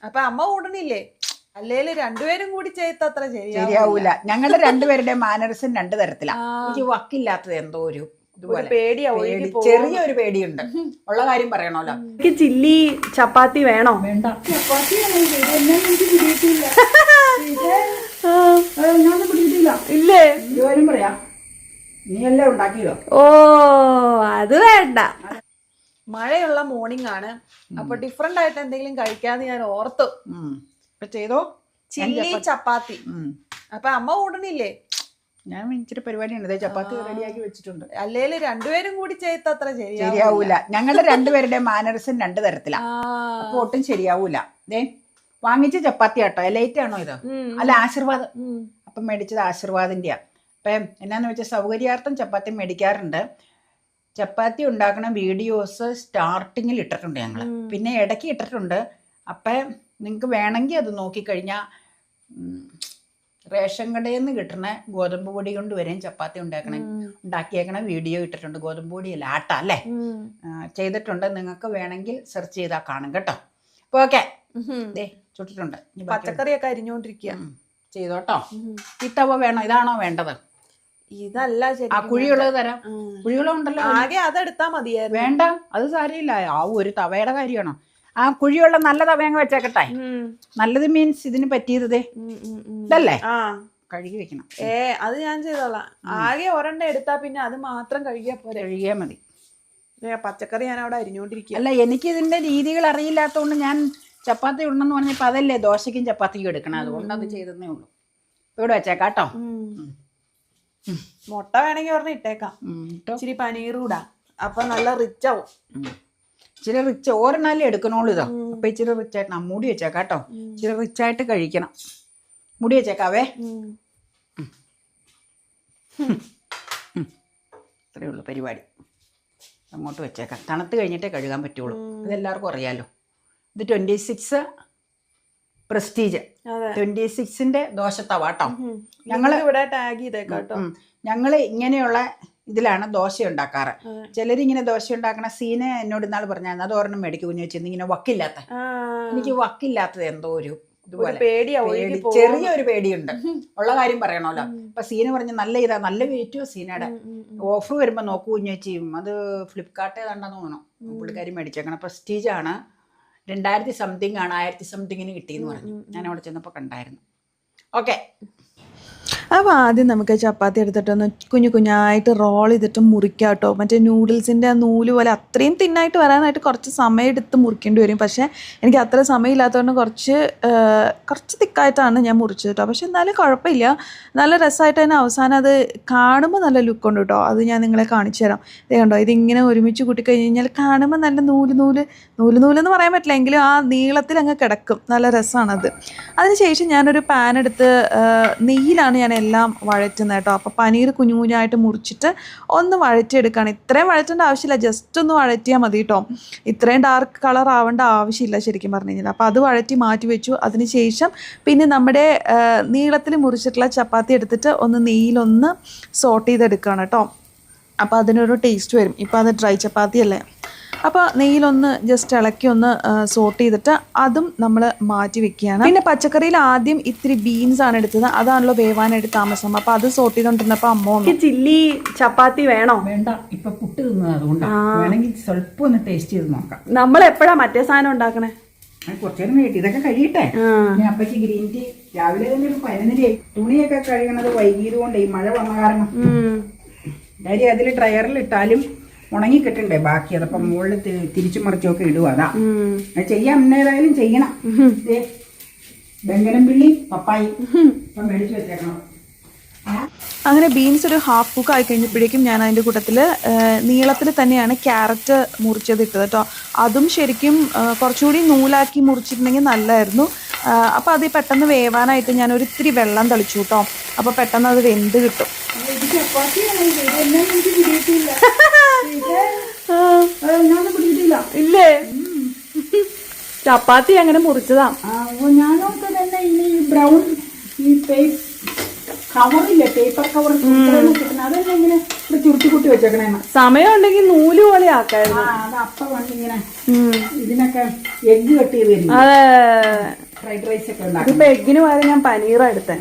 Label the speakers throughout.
Speaker 1: അപ്പൊ അമ്മ കൂടണില്ലേ? അല്ലേല് രണ്ടുപേരും കൂടി ചെയ്ത അത്ര
Speaker 2: ശരിയാവൂല. ഞങ്ങളുടെ രണ്ടുപേരുടെ മാനറിസം രണ്ടു തരത്തിലാ. എനിക്ക് വക്കില്ലാത്തത് എന്തോ ഒരു ഇതുപോലെ ചെറിയൊരു പേടിയുണ്ട്. ഉള്ള കാര്യം പറയണല്ലോ.
Speaker 1: എനിക്ക് ചില്ലി ചപ്പാത്തി വേണോ?
Speaker 2: വേണ്ട, ചപ്പാത്തി
Speaker 1: ഇല്ലേ?
Speaker 2: ഇതുവരും പറയാം, നീ എല്ലാം ഉണ്ടാക്കിയോ?
Speaker 1: ഓ അത് വേണ്ട. മഴയുള്ള മോർണിംഗ് ആണ്, അപ്പൊ ഡിഫറെന്റ് ആയിട്ട് എന്തെങ്കിലും കഴിക്കാന്ന് ഞാൻ ഓർത്തു.
Speaker 2: ചെയ്തോ,
Speaker 1: ചില്ലി ചപ്പാത്തി. അപ്പൊ അമ്മ കൂടണില്ലേ?
Speaker 2: ഞാൻ ഇച്ചിരി പരിപാടി ഉണ്ട്, ചപ്പാത്തി റെഡിയാക്കി വെച്ചിട്ടുണ്ട്.
Speaker 1: അല്ലേല് രണ്ടുപേരും കൂടി ചെയ്ത അത്ര
Speaker 2: ശരിയാവൂല. ഞങ്ങളുടെ രണ്ടുപേരുടെ മാനറിസം രണ്ടു തരത്തിലാ. അപ്പൊ ഒട്ടും ശരിയാവൂല. വാങ്ങിച്ച ചപ്പാത്തി ആട്ടോ. ലൈറ്റ് ആണോ ഇത്? അല്ല, ആശീർവാദ്. അപ്പം മേടിച്ചത് ആശീർവാദിന്റെയാ. അപ്പം എന്നാന്ന് വെച്ചാൽ സൗകര്യാർത്ഥം ചപ്പാത്തി മേടിക്കാറുണ്ട്. ചപ്പാത്തി ഉണ്ടാക്കണ വീഡിയോസ് സ്റ്റാർട്ടിങ്ങിൽ ഇട്ടിട്ടുണ്ട് ഞങ്ങൾ, പിന്നെ ഇടയ്ക്ക് ഇട്ടിട്ടുണ്ട്. അപ്പം നിങ്ങൾക്ക് വേണമെങ്കിൽ അത് നോക്കിക്കഴിഞ്ഞാൽ റേഷൻ കടയിൽ നിന്ന് കിട്ടുന്ന ഗോതമ്പ് പൊടി കൊണ്ട് വരെയും ചപ്പാത്തി ഉണ്ടാക്കിയേക്കണ വീഡിയോ ഇട്ടിട്ടുണ്ട്. ഗോതമ്പ് പൊടിയല്ല, ആട്ട അല്ലേ, ചെയ്തിട്ടുണ്ട്. നിങ്ങൾക്ക് വേണമെങ്കിൽ സെർച്ച് ചെയ്താൽ കാണും കേട്ടോ. അപ്പോൾ ഓക്കെ, ചുട്ടിട്ടുണ്ട്.
Speaker 1: പച്ചക്കറിയൊക്കെ അരിഞ്ഞോണ്ടിരിക്കുക.
Speaker 2: ചെയ്തോട്ടോ. ഈ തവ വേണോ? ഇതാണോ വേണ്ടത്?
Speaker 1: ഇതല്ല,
Speaker 2: ആ കുഴിയുള്ളത് തരാം. കുഴിയുള്ളതുണ്ടല്ലോ,
Speaker 1: ആകെ അതെടുത്താ മതിയായിരുന്നു.
Speaker 2: വേണ്ട, അത് സാരമില്ല. ആ ഒരു തവയുടെ കാര്യമാണോ? ആ കുഴിയുള്ള നല്ല തവയങ്ങ് വെച്ചേക്കട്ടെ. നല്ലത് മീൻസ് ഇതിന് പറ്റിയത് ഇതല്ലേ, കഴുകി വെക്കണം.
Speaker 1: അത് ഞാൻ ചെയ്തോളാം. ആകെ ഒരെണ്ണം എടുത്താ പിന്നെ അത് മാത്രം കഴുകിയാ പോരെ.
Speaker 2: കഴുകിയാൽ മതി.
Speaker 1: പച്ചക്കറി ഞാൻ അവിടെ അരിഞ്ഞോണ്ടിരിക്കുക.
Speaker 2: അല്ല, എനിക്ക് ഇതിന്റെ രീതികൾ അറിയില്ലാത്തതുകൊണ്ട് ഞാൻ ചപ്പാത്തി ഉണ്ടെന്ന് പറഞ്ഞപ്പോ അതല്ലേ ദോശയ്ക്കും ചപ്പാത്തിക്കും എടുക്കണം, അതുകൊണ്ട് അത് ചെയ്തേ ഉള്ളൂ. ഇവിടെ വെച്ചേക്കാട്ടോ.
Speaker 1: മുട്ട വേണമെങ്കിൽ പറഞ്ഞ ഇട്ടേക്കാം. ഇച്ചിരി പനീറൂടാ, അപ്പൊ നല്ല റിച്ച് ആവും.
Speaker 2: ഇച്ചിരി റിച്ച് ഓരെണ്ണാലും എടുക്കണോളൂ ഇതാ. അപ്പൊ ഇച്ചിരി റിച്ച് ആയിട്ട് മൂടി വെച്ചേക്കാട്ടോ. ഇച്ചിരി റിച്ച് ആയിട്ട് കഴിക്കണം. മുടി വെച്ചേക്കാവേ. ഇത്രയേ ഉള്ളൂ പരിപാടി. അങ്ങോട്ട് വെച്ചേക്കാം. തണുത്ത് കഴിഞ്ഞിട്ടേ കഴുകാൻ പറ്റുള്ളൂ. ഇതെല്ലാവർക്കും അറിയാലോ. ഇത് 26 പ്രസ്റ്റീജ് 26ന്റെ ദോശത്തവാട്ടോ. ഞങ്ങള് ഇങ്ങനെയുള്ള ഇതിലാണ് ദോശ ഉണ്ടാക്കാറ്. ചിലരിങ്ങനെ ദോശ ഉണ്ടാക്കണ സീന് എന്നോട് ഇന്നാൾ പറഞ്ഞായിരുന്നു, അത് ഒരെണ്ണം മേടിക്കും കുഞ്ഞു വെച്ചിരുന്നു. ഇങ്ങനെ വക്കില്ലാത്ത, എനിക്ക് വക്കില്ലാത്തത് എന്തോ ഒരു ഇതുപോലെ ചെറിയൊരു പേടിയുണ്ട്. ഉള്ള കാര്യം പറയണല്ലോ. അപ്പൊ സീന പറഞ്ഞ നല്ല ഇതാ, നല്ല വെയിറ്റോ സീനയുടെ. ഓഫർ വരുമ്പോ നോക്കൂ കുഞ്ഞു വെച്ചും. അത് ഫ്ലിപ്കാർട്ട് ഏതാണ്ടെന്ന് തോന്നണം പുള്ളിക്കാരി മേടിച്ചേക്കണം. പ്രസ്റ്റീജ് ആണ്. 2000 സംതിങ് ആണ്. 1000 സംതിങ്ങിന് കിട്ടിയെന്ന് പറഞ്ഞു. ഞാൻ അവിടെ ചെന്നപ്പോൾ കണ്ടായിരുന്നു. ഓക്കെ,
Speaker 1: അപ്പോൾ ആദ്യം നമുക്ക് ചപ്പാത്തി എടുത്തിട്ടൊന്ന് കുഞ്ഞു കുഞ്ഞായിട്ട് റോൾ ചെയ്തിട്ട് മുറിക്കാം കേട്ടോ. മറ്റേ നൂഡിൽസിൻ്റെ ആ നൂല് പോലെ അത്രയും തിന്നായിട്ട് വരാനായിട്ട് കുറച്ച് സമയം എടുത്ത് മുറിക്കേണ്ടി വരും. പക്ഷേ എനിക്ക് അത്ര സമയമില്ലാത്തതുകൊണ്ട് കുറച്ച് തിക്കായിട്ടാണ് ഞാൻ മുറിച്ചത് കേട്ടോ. പക്ഷെ എന്നാലും കുഴപ്പമില്ല, നല്ല രസമായിട്ട് തന്നെ അവസാനം അത് കാണുമ്പോൾ നല്ല ലുക്ക് ഉണ്ട് കേട്ടോ. അത് ഞാൻ നിങ്ങളെ കാണിച്ചു തരാം. ഇത് കണ്ടോ, ഇതിങ്ങനെ ഒരുമിച്ച് കൂട്ടിക്കഴിഞ്ഞ് കഴിഞ്ഞാൽ കാണുമ്പോൾ നല്ല നൂലെന്ന് പറയാൻ പറ്റില്ല, എങ്കിലും ആ നീളത്തിൽ അങ്ങ് കിടക്കും. നല്ല രസമാണത്. അതിനുശേഷം ഞാനൊരു പാൻ എടുത്ത് നെയ്യിലാണ് ഞാൻ എല്ലാം വഴറ്റുന്നത് കേട്ടോ. അപ്പോൾ പനീർ കുഞ്ഞു കുഞ്ഞായിട്ട് മുറിച്ചിട്ട് ഒന്ന് വഴറ്റിയെടുക്കുകയാണ്. ഇത്രയും വഴറ്റേണ്ട ആവശ്യമില്ല, ജസ്റ്റ് ഒന്ന് വഴറ്റിയാൽ മതി കേട്ടോ. ഇത്രയും ഡാർക്ക് കളർ ആവേണ്ട ആവശ്യമില്ല ശരിക്കും പറഞ്ഞു കഴിഞ്ഞാൽ. അപ്പോൾ അത് വഴറ്റി മാറ്റി വെച്ചു. അതിനുശേഷം പിന്നെ നമ്മുടെ നീളത്തിൽ മുറിച്ചിട്ടുള്ള ചപ്പാത്തി എടുത്തിട്ട് ഒന്ന് നെയ്യിലൊന്ന് സോട്ട് ചെയ്തെടുക്കുകയാണ് കേട്ടോ. അപ്പോൾ അതിനൊരു ടേസ്റ്റ് വരും. ഇപ്പോൾ അത് ഡ്രൈ ചപ്പാത്തി അല്ലേ, അപ്പോൾ നെയ്യിലൊന്ന് ജസ്റ്റ് ഇളക്കി ഒന്ന് സോട്ട് ചെയ്തിട്ട് അതും നമ്മൾ മാറ്റി വെക്കുകയാണ്. പിന്നെ പച്ചക്കറിയിൽ ആദ്യം ഇത്തിരി ബീൻസ് ആണ് എടുത്തത്, അതാണല്ലോ വേവാനായിട്ട് താമസം. അപ്പോൾ അത് സോട്ട് ചെയ്തോണ്ടിരുന്നപ്പോൾ അമ്മ ചില്ലി ചപ്പാത്തി വേണോ?
Speaker 2: വേണ്ട, ഇപ്പൊ പുട്ട് തിന്നത് അതുകൊണ്ട് വേണമെങ്കിൽ സ്വല്പം ഒന്ന് ടേസ്റ്റ് ചെയ്ത് നോക്കാം.
Speaker 1: നമ്മൾ എപ്പോഴാ മറ്റേ സാധനം ഉണ്ടാക്കണേ?
Speaker 2: കുറച്ചേരം കഴിയട്ടെ, ഇതൊക്കെ കഴിയട്ടെ. അപ്പക്ക് ഗ്രീൻ ടീ രാവിലെ തന്നെ ഒരു 11 തുണിയൊക്കെ കഴുകണത് വൈകിയത് കൊണ്ട് ഈ മഴ വന്ന കാരണം കാര്യം അതിൽ ഡ്രയറിൽ ഇട്ടാലും ഉണങ്ങി കിട്ടണ്ടേ ബാക്കി. അതപ്പം മുകളിൽ തിരിച്ചു മറിച്ചൊക്കെ ഇടുക. അതാ ചെയ്യാം, എന്നേതായാലും ചെയ്യണം. ബെങ്കനം പിള്ളി പപ്പായി ഇപ്പം മേടിച്ചു വെച്ചേക്കണം.
Speaker 1: അങ്ങനെ ബീൻസ് ഒരു ഹാഫ് കുക്ക് ആയി കഴിഞ്ഞപ്പോഴേക്കും ഞാൻ അതിൻ്റെ കൂട്ടത്തിൽ നീളത്തിൽ തന്നെയാണ് ക്യാരറ്റ് മുറിച്ചത് ഇട്ടത് കേട്ടോ. അതും ശരിക്കും കുറച്ചുകൂടി നൂലാക്കി മുറിച്ചിട്ടുണ്ടെങ്കിൽ നല്ലതായിരുന്നു. അപ്പോൾ അത് പെട്ടെന്ന് വേവാനായിട്ട് ഞാൻ ഒരു ഇത്തിരി വെള്ളം തളിച്ചു കേട്ടോ. അപ്പോൾ പെട്ടെന്ന് അത് വെന്ത് കിട്ടും. ഇല്ലേ, ചപ്പാത്തി അങ്ങനെ മുറിച്ചതാ.
Speaker 2: ഞാനൊക്കെ തന്നെ ഈ ബ്രൗൺ ഈ കവറില്ലേ, പേപ്പർ കവർ അതെല്ലാം ഇങ്ങനെ ഇവിടെ ചുരുട്ടി കുട്ടി വെച്ചേക്കണേ.
Speaker 1: സമയം ഉണ്ടെങ്കിൽ നൂല് പോലെ ആക്കായിരുന്നു.
Speaker 2: അത് അപ്പം വണ്ടിങ്ങനെ ഇതിനൊക്കെ എഗ്ഗ് കട്ട് ചെയ്ത് തരും. ഫ്രൈഡ് റൈസ് ഒക്കെ ഉണ്ടാക്കും.
Speaker 1: ഇതിപ്പോ എഗ്ഗിന് പകരം ഞാൻ പനീറാ എടുത്തേ.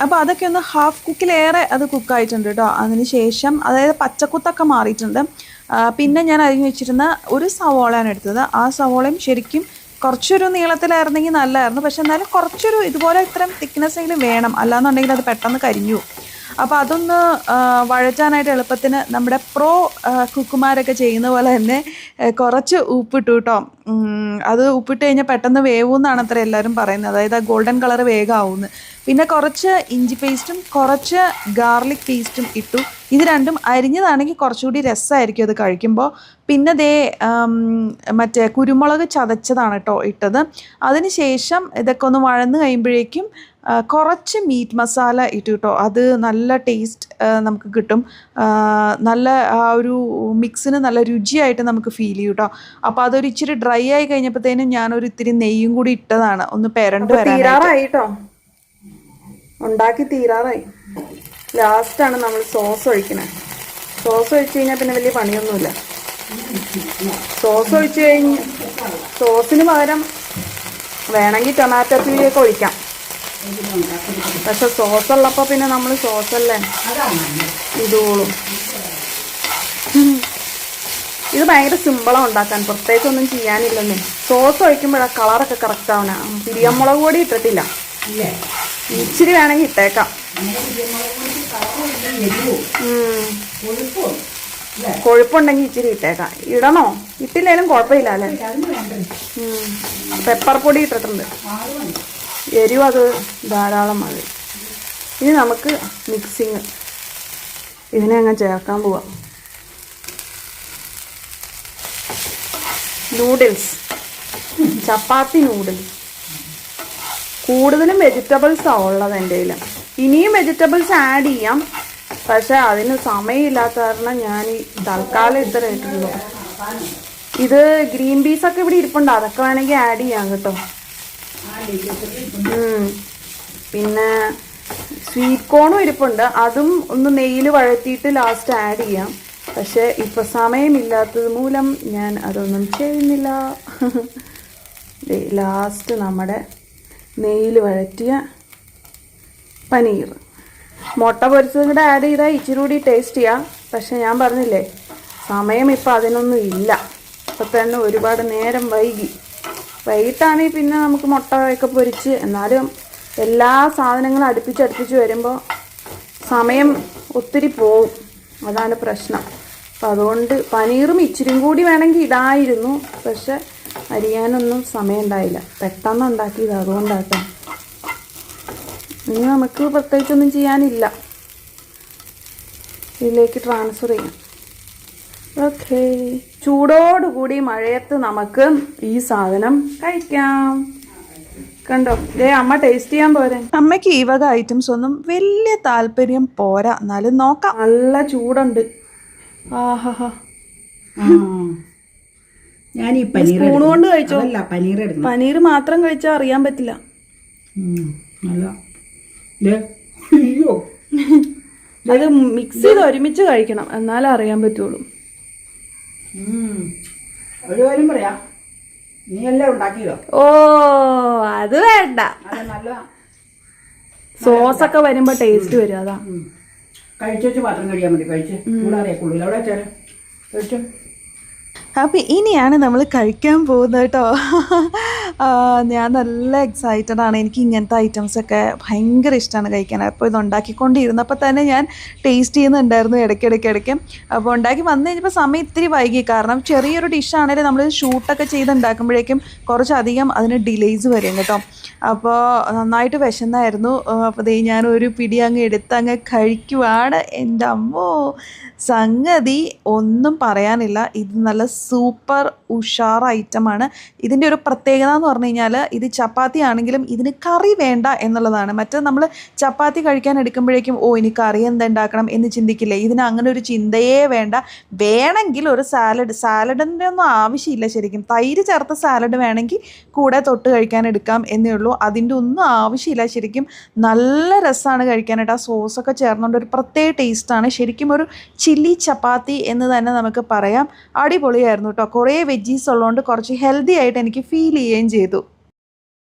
Speaker 1: അപ്പോൾ അതൊക്കെ ഒന്ന് ഹാഫ് കുക്കിലേറെ അത് കുക്കായിട്ടുണ്ട് കേട്ടോ. അതിനുശേഷം അതായത് പച്ചക്കുത്തൊക്കെ മാറിയിട്ടുണ്ട്. പിന്നെ ഞാൻ അരിഞ്ഞു വെച്ചിരുന്ന ഒരു സവോളയാണ് എടുത്തത്. ആ സവോളയും ശരിക്കും കുറച്ചൊരു നീളത്തിലായിരുന്നെങ്കിൽ നല്ലതായിരുന്നു. പക്ഷെ എന്നാലും കുറച്ചൊരു ഇതുപോലെ ഇത്രയും തിക്നെസ്സെങ്കിലും വേണം, അല്ലാന്നുണ്ടെങ്കിൽ അത് പെട്ടെന്ന് കരിഞ്ഞു. അപ്പോൾ അതൊന്ന് വഴറ്റാനായിട്ട് എളുപ്പത്തിന് നമ്മുടെ കുക്കുമാരൊക്കെ ചെയ്യുന്ന പോലെ തന്നെ കുറച്ച് ഉപ്പിട്ടു കേട്ടോ. അത് ഉപ്പിട്ട് കഴിഞ്ഞാൽ പെട്ടെന്ന് വേവുമെന്നാണ് അത്ര എല്ലാവരും പറയുന്നത്. അതായത് ആ ഗോൾഡൻ കളർ വേഗമാവുമെന്ന്. പിന്നെ കുറച്ച് ഇഞ്ചി പേസ്റ്റും കുറച്ച് ഗാർലിക് പേസ്റ്റും ഇട്ടു. ഇത് രണ്ടും അരിഞ്ഞതാണെങ്കിൽ കുറച്ചുകൂടി രസമായിരിക്കും അത് കഴിക്കുമ്പോൾ. പിന്നെ മറ്റേ കുരുമുളക് ചതച്ചതാണ് കേട്ടോ ഇട്ടത്. അതിന് ശേഷം ഇതൊക്കെ ഒന്ന് വഴന്ന് കഴിയുമ്പോഴേക്കും കുറച്ച് മീറ്റ് മസാല ഇട്ടു കേട്ടോ. അത് നല്ല ടേസ്റ്റ് നമുക്ക് കിട്ടും. നല്ല ആ ഒരു മിക്സിന് നല്ല രുചിയായിട്ട് നമുക്ക് ഫീൽ ചെയ്യും കേട്ടോ. അപ്പോൾ അതൊരു ഇച്ചിരി ഡ്രൈ ആയി കഴിഞ്ഞപ്പോഴത്തേനും ഞാനൊരു ഇത്തിരി നെയ്യും കൂടി ഇട്ടതാണ് ഒന്ന് പെരണ്ട് വരാനായി കേട്ടോ. ഉണ്ടാക്കി തീരാറായി. ലാസ്റ്റാണ് നമ്മൾ സോസ് ഒഴിക്കണേ. സോസ് ഒഴിച്ച് കഴിഞ്ഞാൽ പിന്നെ വലിയ പണിയൊന്നുമില്ല. സോസ് ഒഴിച്ച് കഴിഞ്ഞ് സോസിന് പകരം വേണമെങ്കിൽ ടൊമാറ്റോ പ്യൂരിയൊക്കെ ഒഴിക്കാം. പക്ഷെ സോസ് ഉള്ളപ്പോൾ പിന്നെ നമ്മൾ സോസല്ലേ ഇതോളും. ഇത് ഭയങ്കര സിമ്പിളാണ് ഉണ്ടാക്കാൻ, പ്രത്യേകിച്ചൊന്നും ചെയ്യാനില്ലെന്നേ. സോസ് ഒഴിക്കുമ്പോഴാണ് കളറൊക്കെ കറക്റ്റ് ആവണേ. പിരിയമുളക് പൊടി ഇട്ടിട്ടില്ല, ഇച്ചിരി വേണമെങ്കിൽ ഇട്ടേക്കാം. കൊഴുപ്പുണ്ടെങ്കിൽ ഇച്ചിരി ഇട്ടേക്കാം. ഇടണോ? ഇട്ടില്ലേലും കുഴപ്പമില്ല അല്ലേ. പെപ്പർ പൊടി ഇട്ടിട്ടുണ്ട്, എരിവ് അത് ധാരാളം മതി. ഇനി നമുക്ക് മിക്സിങ് ഇതിനെ അങ്ങ് ചേർക്കാൻ പോവാം. നൂഡിൽസ്, ചപ്പാത്തി നൂഡിൽസ്. കൂടുതലും വെജിറ്റബിൾസാണ് ഉള്ളത് എൻ്റെ കയ്യിൽ. ഇനിയും വെജിറ്റബിൾസ് ആഡ് ചെയ്യാം, പക്ഷെ അതിന് സമയമില്ലാത്ത കാരണം ഞാൻ ഈ തൽക്കാലം ഇത്ര ഇട്ടുള്ളൂ. ഇത് ഗ്രീൻ പീസൊക്കെ ഇവിടെ ഇരിപ്പുണ്ട്, അതൊക്കെ വേണമെങ്കിൽ ആഡ് ചെയ്യാം കേട്ടോ. പിന്നെ സ്വീറ്റ് കോണും ഇരിപ്പുണ്ട്, അതും ഒന്ന് നെയ്യിൽ വഴറ്റിയിട്ട് ലാസ്റ്റ് ആഡ് ചെയ്യാം. പക്ഷെ ഇപ്പം സമയമില്ലാത്തത് മൂലം ഞാൻ അതൊന്നും ചെയ്യുന്നില്ല. ലാസ്റ്റ് നമ്മുടെ നെയ്യിൽ വഴറ്റിയ പനീർ, മുട്ട പൊരിച്ചതും കൂടെ ആഡ് ചെയ്താൽ ഇച്ചിരി കൂടി ടേസ്റ്റ് ചെയ്യാം. പക്ഷെ ഞാൻ പറഞ്ഞില്ലേ, സമയം ഇപ്പം അതിനൊന്നും ഇല്ല. ഇപ്പം തന്നെ ഒരുപാട് നേരം വൈകിട്ടാണെങ്കിൽ പിന്നെ നമുക്ക് മുട്ടയൊക്കെ പൊരിച്ച്, എന്നാലും എല്ലാ സാധനങ്ങളും അടുപ്പിച്ച് വരുമ്പോൾ സമയം ഒത്തിരി പോവും. അതാണ് പ്രശ്നം. അപ്പം അതുകൊണ്ട് പനീറും ഇച്ചിരി കൂടി വേണമെങ്കിൽ ഇടായിരുന്നു, പക്ഷെ അരിയാനൊന്നും സമയം ഉണ്ടായില്ല. പെട്ടെന്ന് ഉണ്ടാക്കിയത് അതുകൊണ്ടാട്ടോ. ഇനി നമുക്ക് പ്രത്യേകിച്ചൊന്നും ചെയ്യാനില്ല, ഇതിലേക്ക് ട്രാൻസ്ഫർ ചെയ്യാം. ഓക്കെ, ചൂടോടുകൂടി മഴയത്ത് നമുക്ക് ഈ സാധനം കഴിക്കാം. കണ്ടോ, അമ്മ ടേസ്റ്റ് ചെയ്യാൻ പോരെ. അമ്മയ്ക്ക് ഈ വക ഐറ്റംസ് ഒന്നും വലിയ താല്പര്യം പോരാ, എന്നാലും നോക്കാം. നല്ല ചൂടുണ്ട്. ആഹാ,
Speaker 2: ഞാൻ ഈ
Speaker 1: സ്പൂൺ കൊണ്ട് കഴിച്ചോ?
Speaker 2: പനീർ
Speaker 1: മാത്രം കഴിച്ചാൽ അറിയാൻ പറ്റില്ല. അത് മിക്സ് ചെയ്ത് ഒരുമിച്ച് കഴിക്കണം, എന്നാലേ അറിയാൻ പറ്റുള്ളൂ.
Speaker 2: ഒരു കാര്യം പറയാം, നീ എല്ലാം ഉണ്ടാക്കിയോ?
Speaker 1: ഓ, അത് വേണ്ട. സോസൊക്കെ വരുമ്പോ ടേസ്റ്റ് വരും, അതാ.
Speaker 2: കഴിച്ചു പാത്രം കഴിയാൻ മതി. കഴിച്ച് ചൂടാറിയാക്കുള്ളൂ. എവിടെ വെച്ചാല് കഴിച്ചോ.
Speaker 1: അപ്പോൾ ഇനിയാണ് നമ്മൾ കഴിക്കാൻ പോകുന്നത് കേട്ടോ. ഞാൻ നല്ല എക്സൈറ്റഡ് ആണ്. എനിക്ക് ഇങ്ങനത്തെ ഐറ്റംസൊക്കെ ഭയങ്കര ഇഷ്ടമാണ് കഴിക്കാൻ. അപ്പോൾ ഇത് ഉണ്ടാക്കിക്കൊണ്ടിരുന്നപ്പോൾ തന്നെ ഞാൻ ടേസ്റ്റ് ചെയ്യുന്നുണ്ടായിരുന്നു ഇടയ്ക്കിടയ്ക്ക്. അപ്പോൾ ഉണ്ടാക്കി വന്നു കഴിഞ്ഞപ്പോൾ സമയം ഇത്തിരി വൈകി, കാരണം ചെറിയൊരു ഡിഷാണെങ്കിലും നമ്മൾ ഷൂട്ടൊക്കെ ചെയ്തുണ്ടാക്കുമ്പോഴേക്കും കുറച്ചധികം അതിന് ഡിലേയ്സ് വരും കേട്ടോ. അപ്പോൾ നന്നായിട്ട് വിശന്നായിരുന്നു. അപ്പോൾ ഞാനൊരു പിടി അങ്ങ് എടുത്ത് അങ്ങ് കഴിക്കുവാണ്. എൻ്റെ അമ്മോ, സംഗതി ഒന്നും പറയാനില്ല. ഇത് നല്ല സൂപ്പർ ഉഷാർ ഐറ്റമാണ്. ഇതിൻ്റെ ഒരു പ്രത്യേകത എന്ന് പറഞ്ഞു കഴിഞ്ഞാൽ ഇത് ചപ്പാത്തി ആണെങ്കിലും ഇതിന് കറി വേണ്ട എന്നുള്ളതാണ്. മറ്റേ നമ്മൾ ചപ്പാത്തി കഴിക്കാൻ എടുക്കുമ്പോഴേക്കും ഇനി കറി എന്താ ഉണ്ടാക്കണം എന്ന് ചിന്തിക്കില്ലേ, ഇതിന് അങ്ങനെ ഒരു ചിന്തയേ വേണ്ട. വേണമെങ്കിൽ ഒരു സാലഡിൻ്റെ ഒന്നും ആവശ്യമില്ല. ശരിക്കും തൈര് ചേർത്ത സാലഡ് വേണമെങ്കിൽ കൂടെ തൊട്ട് കഴിക്കാൻ എടുക്കാം എന്നേ ഉള്ളൂ. അതിൻ്റെ ഒന്നും ആവശ്യമില്ല. ശരിക്കും നല്ല രസമാണ് കഴിക്കാനായിട്ട്. ആ സോസൊക്കെ ചേർന്നുകൊണ്ട് ഒരു പ്രത്യേക ടേസ്റ്റാണ്. ശരിക്കും ഒരു ചില്ലി ചപ്പാത്തി എന്ന് തന്നെ നമുക്ക് പറയാം. അടിപൊളിയായിരുന്നു കേട്ടോ. കുറേ വെജീസ് ഉള്ളതുകൊണ്ട് കുറച്ച് ഹെൽത്തി ആയിട്ട് എനിക്ക് ഫീൽ ചെയ്യുകയും ചെയ്തു.